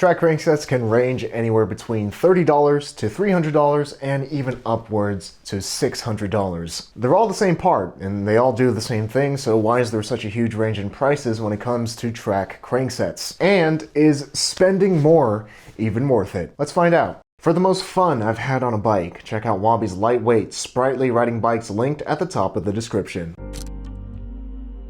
Track cranksets can range anywhere between $30 to $300 and even upwards to $600. They're all the same part and they all do the same thing, so why is there such a huge range in prices when it comes to track cranksets? And is spending more even worth it? Let's find out. For the most fun I've had on a bike, check out Wabi's lightweight, sprightly riding bikes linked at the top of the description.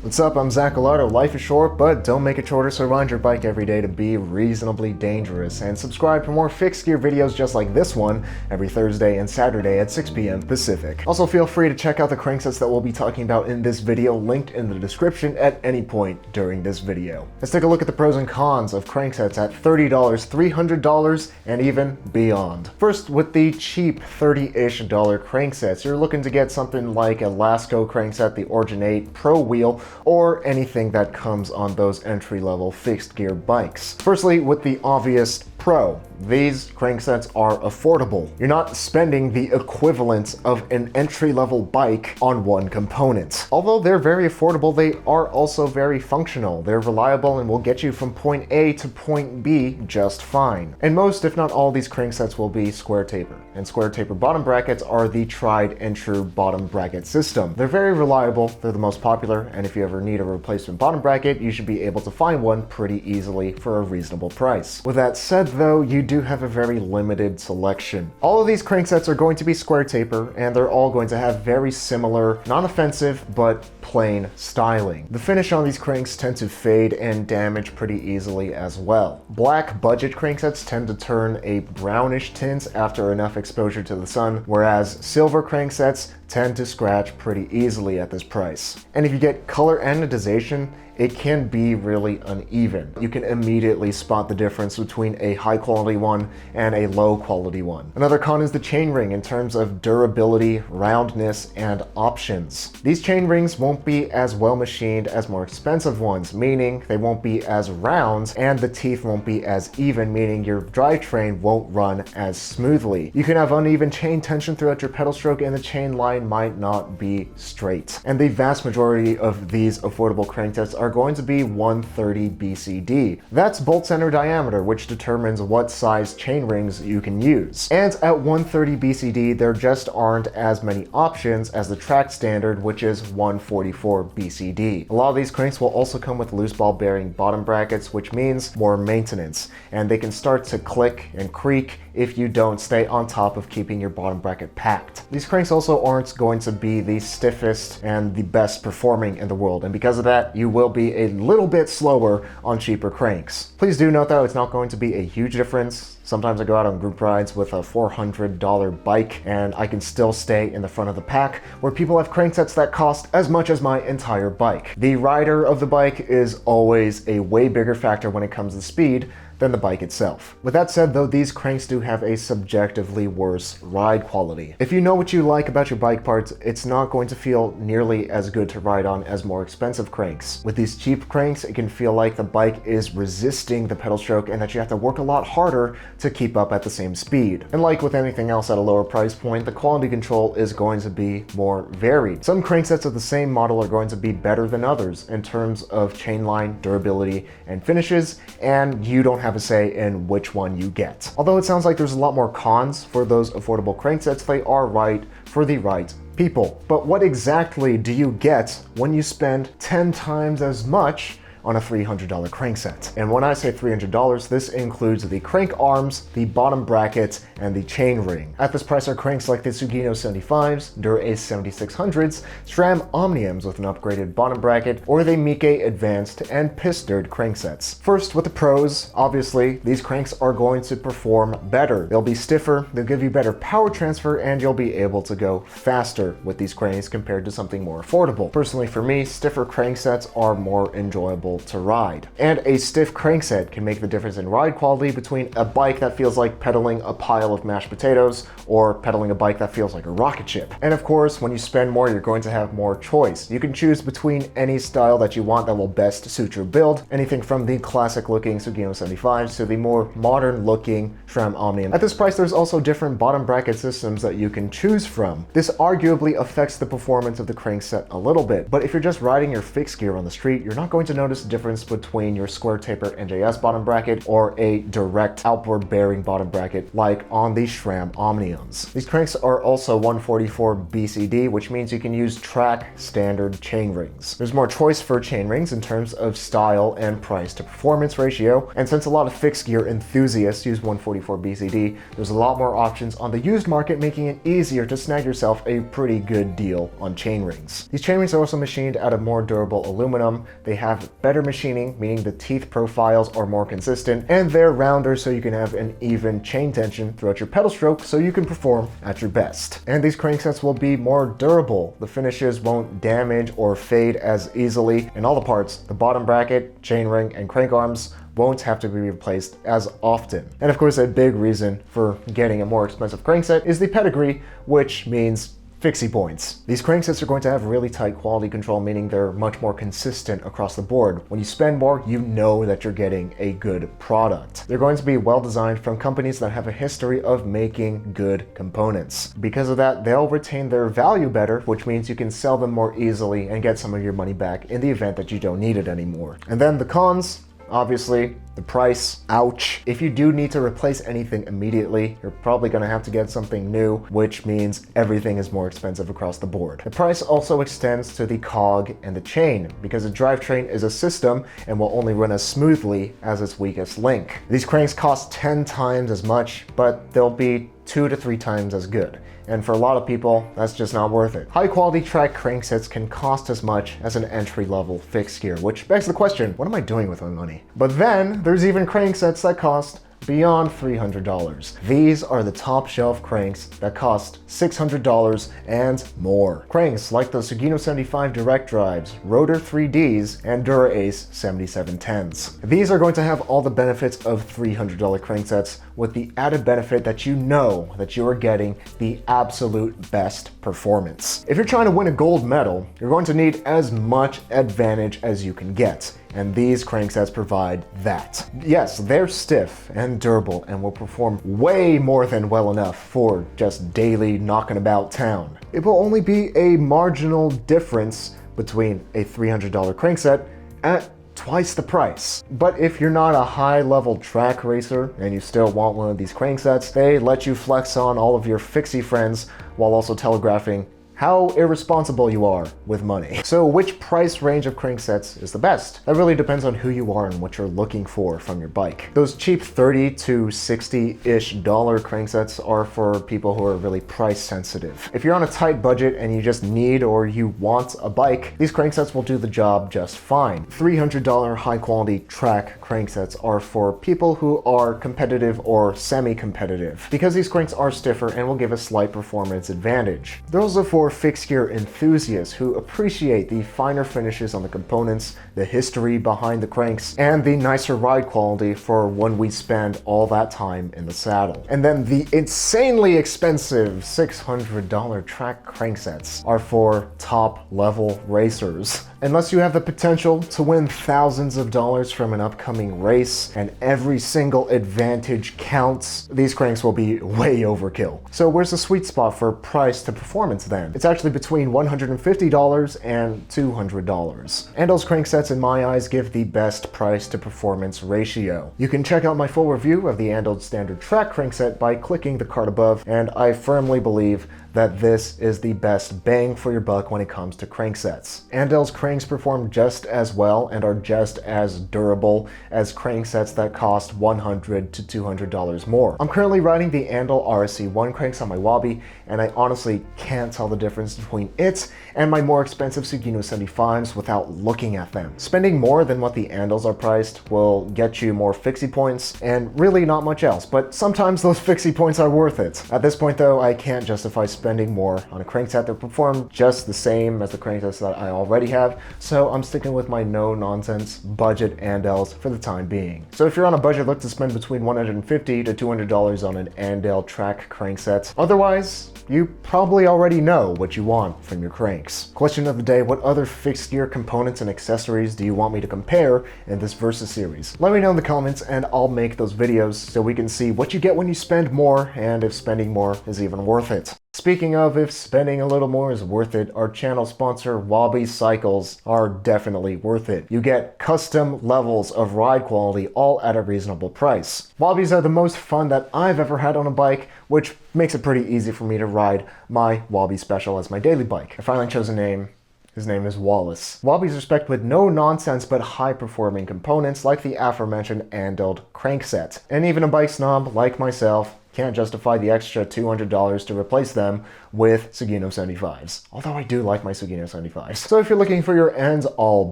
What's up, I'm Zach Gallardo. Life is short, but don't make it shorter, so ride your bike every day to be reasonably dangerous. And subscribe for more fixed gear videos just like this one every Thursday and Saturday at 6 p.m. Pacific. Also, feel free to check out the cranksets that we'll be talking about in this video, linked in the description at any point during this video. Let's take a look at the pros and cons of cranksets at $30, $300, and even beyond. First, with the cheap $30-ish cranksets, you're looking to get something like a Lasco crankset, the Origin 8 Pro Wheel, or anything that comes on those entry-level fixed gear bikes. Firstly, with the obvious pro, these cranksets are affordable. You're not spending the equivalent of an entry-level bike on one component. Although they're very affordable, they are also very functional. They're reliable and will get you from point A to point B just fine. And most, if not all, these cranksets will be square taper. And square taper bottom brackets are the tried and true bottom bracket system. They're very reliable, they're the most popular, and if you ever need a replacement bottom bracket, you should be able to find one pretty easily for a reasonable price. With that said though, you do have a very limited selection. All of these cranksets are going to be square taper, and they're all going to have very similar, non-offensive, but plain styling. The finish on these cranks tend to fade and damage pretty easily as well. Black budget cranksets tend to turn a brownish tint after enough exposure to the sun, whereas silver cranksets tend to scratch pretty easily at this price. And if you get color anodization, it can be really uneven. You can immediately spot the difference between a high quality one and a low quality one. Another con is the chainring in terms of durability, roundness, and options. These chainrings won't be as well machined as more expensive ones, meaning they won't be as round, and the teeth won't be as even, meaning your drivetrain won't run as smoothly. You can have uneven chain tension throughout your pedal stroke, and the chain line might not be straight. And the vast majority of these affordable cranksets are going to be 130 BCD. That's bolt center diameter, which determines what size chain rings you can use. And at 130 BCD, there just aren't as many options as the track standard, which is 144 BCD. A lot of these cranks will also come with loose ball bearing bottom brackets, which means more maintenance, and they can start to click and creak if you don't stay on top of keeping your bottom bracket packed. These cranks also aren't going to be the stiffest and the best performing in the world, and because of that, you will be a little bit slower on cheaper cranks. Please do note though, it's not going to be a huge difference. Sometimes I go out on group rides with a $400 bike and I can still stay in the front of the pack, where people have cranksets that cost as much as my entire bike. The rider of the bike is always a way bigger factor when it comes to speed than the bike itself. With that said though, these cranks do have a subjectively worse ride quality. If you know what you like about your bike parts, it's not going to feel nearly as good to ride on as more expensive cranks. With these cheap cranks, it can feel like the bike is resisting the pedal stroke and that you have to work a lot harder to keep up at the same speed. And like with anything else at a lower price point, the quality control is going to be more varied. Some cranksets of the same model are going to be better than others in terms of chainline, durability, and finishes, and you don't have a say in which one you get. Although it sounds like there's a lot more cons for those affordable cranksets, they are right for the right people. But what exactly do you get when you spend 10 times as much on a $300 crankset? And when I say $300, this includes the crank arms, the bottom bracket, and the chain ring. At this price are cranks like the Sugino 75s, Dura-Ace 7600s, SRAM Omniums with an upgraded bottom bracket, or the Mike Advanced and Piston cranksets. First, with the pros, obviously, these cranks are going to perform better. They'll be stiffer, they'll give you better power transfer, and you'll be able to go faster with these cranks compared to something more affordable. Personally, for me, stiffer cranksets are more enjoyable to ride. And a stiff crankset can make the difference in ride quality between a bike that feels like pedaling a pile of mashed potatoes or pedaling a bike that feels like a rocket ship. And of course, when you spend more, you're going to have more choice. You can choose between any style that you want that will best suit your build, anything from the classic looking Sugino 75s to the more modern looking SRAM Omnium. At this price, there's also different bottom bracket systems that you can choose from. This arguably affects the performance of the crankset a little bit, but if you're just riding your fixed gear on the street, you're not going to notice biggest difference between your square taper NJS bottom bracket or a direct outboard bearing bottom bracket like on the SRAM Omniums. These cranks are also 144 BCD, which means you can use track standard chain rings. There's more choice for chain rings in terms of style and price to performance ratio, and since a lot of fixed gear enthusiasts use 144 BCD, there's a lot more options on the used market, making it easier to snag yourself a pretty good deal on chain rings. These chain rings are also machined out of more durable aluminum. They have better machining, meaning the teeth profiles are more consistent, and they're rounder so you can have an even chain tension throughout your pedal stroke so you can perform at your best. And these cranksets will be more durable. The finishes won't damage or fade as easily, and all the parts, the bottom bracket, chain ring, and crank arms, won't have to be replaced as often. And of course, a big reason for getting a more expensive crankset is the pedigree, which means Fixie points. These cranksets are going to have really tight quality control, meaning they're much more consistent across the board. When you spend more, you know that you're getting a good product. They're going to be well designed from companies that have a history of making good components. Because of that, they'll retain their value better, which means you can sell them more easily and get some of your money back in the event that you don't need it anymore. And then the cons, obviously, the price, ouch. If you do need to replace anything immediately, you're probably gonna have to get something new, which means everything is more expensive across the board. The price also extends to the cog and the chain, because a drivetrain is a system and will only run as smoothly as its weakest link. These cranks cost 10 times as much, but they'll be 2 to 3 times as good. And for a lot of people, that's just not worth it. High quality track cranksets can cost as much as an entry-level fixed gear, which begs the question, what am I doing with my money? But then there's even cranksets that cost beyond $300. These are the top shelf cranks that cost $600 and more. Cranks like the Sugino 75 direct drives, Rotor 3Ds, and Dura-Ace 7710s. These are going to have all the benefits of $300 cranksets, with the added benefit that you know that you are getting the absolute best performance. If you're trying to win a gold medal, you're going to need as much advantage as you can get. And these cranksets provide that. Yes, they're stiff and durable and will perform way more than well enough for just daily knocking about town. It will only be a marginal difference between a $300 crankset at twice the price. But if you're not a high-level track racer and you still want one of these cranksets, they let you flex on all of your fixie friends while also telegraphing how irresponsible you are with money. So which price range of cranksets is the best? That really depends on who you are and what you're looking for from your bike. Those cheap $30 to $60-ish cranksets are for people who are really price sensitive. If you're on a tight budget and you just need or you want a bike, these cranksets will do the job just fine. $300 high quality track cranksets are for people who are competitive or semi-competitive, because these cranks are stiffer and will give a slight performance advantage. They're also for fixed gear enthusiasts who appreciate the finer finishes on the components, the history behind the cranks, and the nicer ride quality for when we spend all that time in the saddle. And then the insanely expensive $600 track cranksets are for top level racers. Unless you have the potential to win thousands of dollars from an upcoming race and every single advantage counts, these cranks will be way overkill. So where's the sweet spot for price to performance then? It's actually between $150 and $200. Andel's cranksets in my eyes give the best price to performance ratio. You can check out my full review of the Andel standard track crankset by clicking the card above, and I firmly believe that this is the best bang for your buck when it comes to cranksets. Andel's cranks perform just as well and are just as durable as cranksets that cost $100 to $200 more. I'm currently riding the Andel RSC1 cranks on my Wabi, and I honestly can't tell the difference between it and my more expensive Sugino 75s without looking at them. Spending more than what the Andels are priced will get you more fixie points and really not much else, but sometimes those fixie points are worth it. At this point though, I can't justify spending more on a crankset that perform just the same as the cranksets that I already have, so I'm sticking with my no-nonsense budget Andels for the time being. So if you're on a budget, look to spend between $150 to $200 on an Andel track crankset. Otherwise, you probably already know what you want from your cranks. Question of the day: what other fixed gear components and accessories do you want me to compare in this Versus series? Let me know in the comments and I'll make those videos so we can see what you get when you spend more and if spending more is even worth it. Speaking of if spending a little more is worth it, our channel sponsor Wabi Cycles are definitely worth it. You get custom levels of ride quality all at a reasonable price. Wabis are the most fun that I've ever had on a bike, which makes it pretty easy for me to ride my Wabi Special as my daily bike. I finally chose a name. His name is Wallace. Wabis are spec'd with no nonsense but high-performing components like the aforementioned Andled Crankset. And even a bike snob like myself can't justify the extra $200 to replace them with Sugino 75s. Although I do like my Sugino 75s. So if you're looking for your end-all,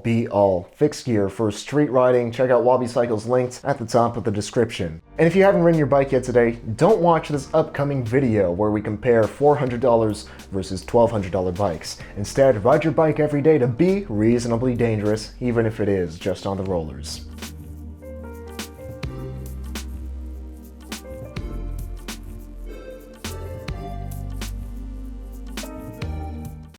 be-all fixed gear for street riding, check out Wabi Cycles linked at the top of the description. And if you haven't ridden your bike yet today, don't watch this upcoming video where we compare $400 versus $1,200 bikes. Instead, ride your bike every day to be reasonably dangerous, even if it is just on the rollers.